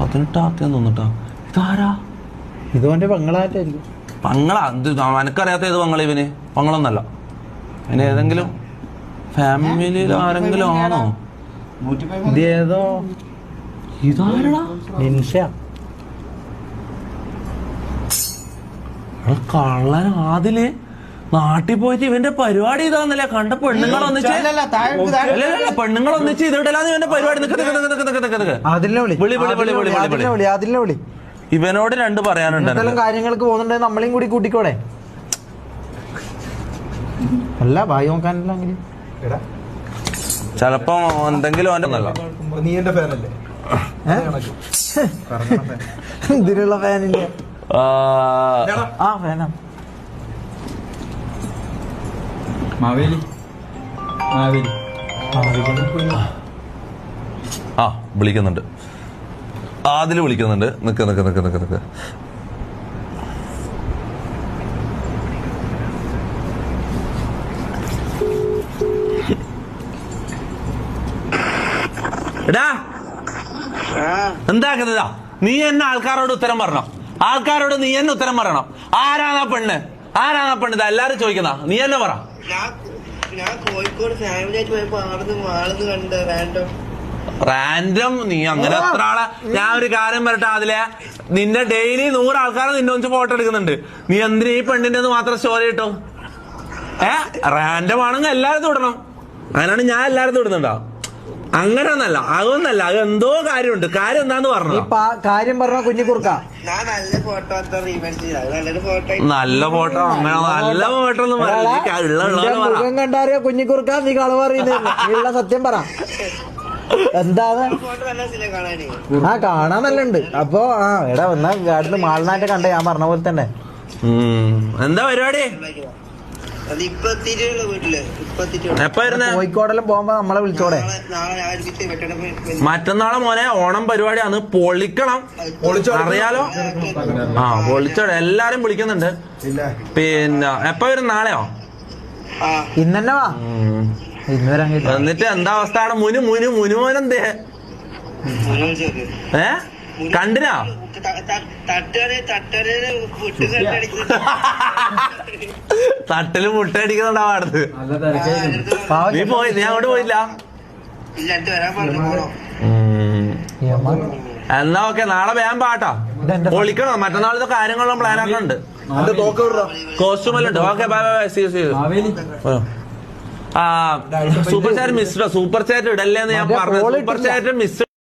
18 തോന്നിട്ടാ. ഇതാരാ? ഇത് അവന്റെ പങ്ങളായിട്ടായിരിക്കും. പങ്ങളാ? എനക്കറിയാത്ത ഏത് പങ്ങള ഇവന്? പങ്ങളൊന്നല്ല. ഇനി ഏതെങ്കിലും ഫാമിലിയിൽ ആരെങ്കിലും ആണോ? ഇതേതോ ഇതാരടാ? നിൻഷ. കള്ളൻ ആദില് നാട്ടിൽ പോയിട്ട് ഇവന്റെ പരിപാടി ഇതാന്നല്ലേ? കണ്ട പെണ്ണുങ്ങൾ ഒന്നിച്ച് പെണ്ണുങ്ങൾ ഒന്നിച്ച് ഇതിടലാന്ന് ഇവന്റെ പരിപാടി. ഇവനോട് 2 പറയാനുണ്ട്. കാര്യങ്ങൾക്ക് പോകുന്നുണ്ടെ നമ്മളെയും കൂടി കൂട്ടിക്കോടെ. അല്ല ഭായി നോക്കാനല്ല. അങ്ങനെ ചെലപ്പോ എന്തെങ്കിലും അവന്റെ നല്ല ഇതിനുള്ള ഫാനില്ല. ആ ഫാനാ. മാവേലി ആ വിളിക്കുന്നുണ്ട്. ആദില് വിളിക്കുന്നുണ്ട്. നിക്ക്. എടാ എന്താക്കുന്നതാ നീ? എന്നെ ആൾക്കാരോട് ഉത്തരം പറയണം. ആൾക്കാരോട് നീ എന്നെ ഉത്തരം പറയണം. ആരാന്നാ പെണ്ണ്? ഇതാ എല്ലാരും ചോദിക്കുന്ന. നീ എന്നെ പറ. ഞാൻ കോഴിക്കോട് ഫാമിലിയായിട്ട് പോയപ്പോ ആളെന്ന് കണ്ട റാൻഡം. നീ അങ്ങനെ എത്ര ആളെ? ഞാൻ ഒരു കാര്യം പറയട്ടെ അതിലെ, നിന്നെ ഡെയിലി 100 ആൾക്കാരെ നിന്നെ വെച്ച് ഫോട്ടോ എടുക്കുന്നുണ്ട്. നീ എന്തിനാ ഈ പെണ്ണിന്റെ മാത്രം സ്റ്റോറി ഇട്ടോ? റാൻഡം ആണെങ്കിൽ എല്ലാരും തൊടണം. അങ്ങനെയാണ് ഞാൻ എല്ലാരും തൊടുന്നുണ്ടോ? അങ്ങനെയൊന്നല്ല, അതൊന്നല്ല. അത് എന്തോ കാര്യമുണ്ട്. കാര്യം എന്താന്ന് പറഞ്ഞു. കാര്യം പറഞ്ഞ കുഞ്ഞിക്കുറുക്ക നല്ല ഫോട്ടോ അങ്ങനെ നല്ല ഫോട്ടോ ഒന്നും മുഖം കണ്ടറിയോ കുഞ്ഞിക്കുറുക്ക? നീ കള പറയുന്നില്ല. സത്യം പറ. എന്താണ്? കാണാൻ നല്ല ഉണ്ട്. അപ്പൊ എടാ ഒന്നാ ഗാഡിന് മാളിനായിട്ട് കണ്ടേ. ഞാൻ പറഞ്ഞ പോലെ തന്നെ. എന്താ പരിപാടി? കോഴിക്കോടെല്ലാം പോകുമ്പോ നമ്മളെ വിളിച്ചോടെ. മറ്റന്നാളെ മോനെ ഓണം പരിപാടിയാണ്. പൊളിക്കണം. അറിയാലോ? പൊളിച്ചോടെ. എല്ലാരും വിളിക്കുന്നുണ്ട്. പിന്നെ എപ്പ വരും? നാളെയോ? ഇന്നെ വാ. എന്നിട്ട് എന്താ അവസ്ഥ? മുനുമോനെന്തേ? കണ്ടിനാ? തട്ടില് മുട്ടടിക്കുന്നുണ്ടാ അടുത്ത്. നീ പോയി? നീ അങ്ങോട്ട് പോയില്ല? എന്നാ ഓക്കെ. നാളെ വേഗം പാട്ടാ. പൊളിക്കണം. മറ്റന്നാളത്തെ കാര്യങ്ങളും പ്ലാൻ ആക്കുന്നുണ്ട്. കോസ്റ്റ്യൂമെല്ലാം ഉണ്ട്. Okay bye. Super chat miss. Super chat ഇടല്ലേന്ന് ഞാൻ പറഞ്ഞു. Super chat miss.